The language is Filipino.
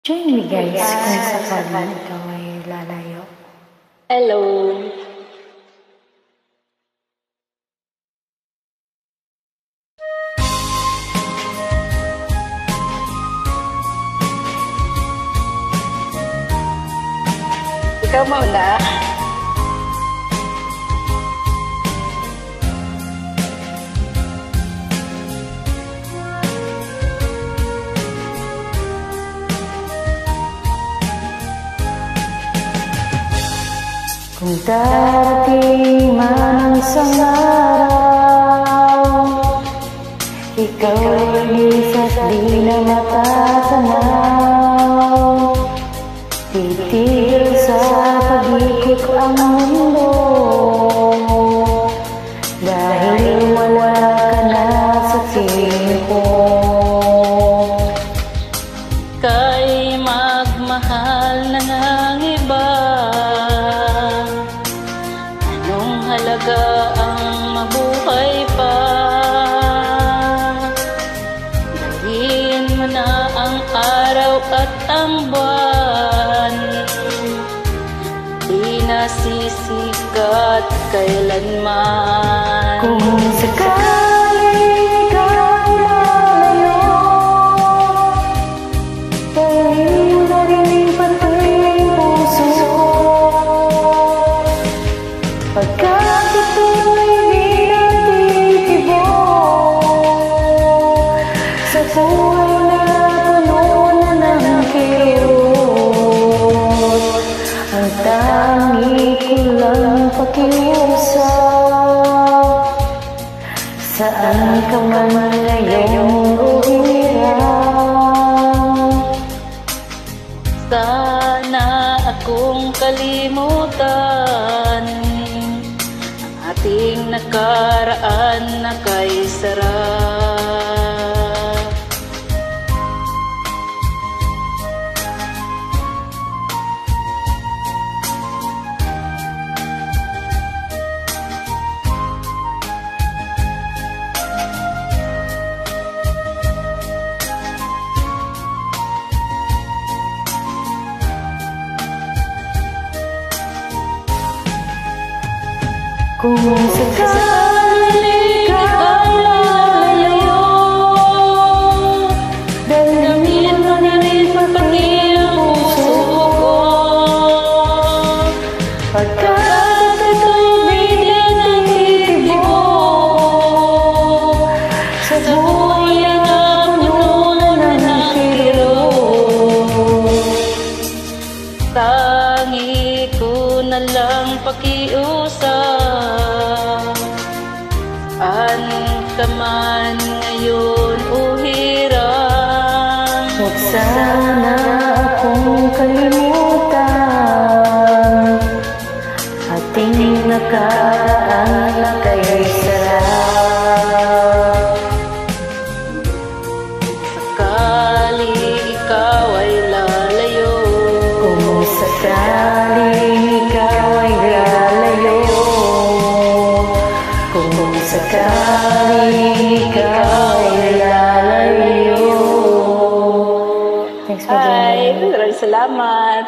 Join me guys kung sakaling ikaw ay lalayo. Hello. Ikaw muna. Kung darating man ang isang araw, ikaw ay lisas di na matatanaw. Titigil sa pag-ikot ang mundo, dahil wala ka na sa piling ko. Kay magmahal na ng iba, anong halaga ang mabuhay pa? Dalhin mo na ang araw at ang buwan, di nasisikat kailanman. Kung sakaling ikaw lalayo, dalhin na rin pati ang puso ko. Pagkat ito'y di natitibok sa buhay na puno na ng kirot, ang tangi ko lang pakiusap, saan ka man ngayong umiram. Sana akong kalimutan ang ating nakaraan na kay sarap. Kung sakaling ikaw lalayo, dalhin mo na rin pati ang puso ko. Pagkat ito'y di natitibok sa buhay na puno na ng kirot, Tangi ko na lang pakiusap, saan ka man ngayon uhirang. huwag sana akong kalimutan ating nakaraan na kay sarap. Sakali ikaw ay lalayo, Kung sakaling ikaw ay lalayo, kung sakaling ikaw ay lalayo. Thanks for joining. Maraming salamat.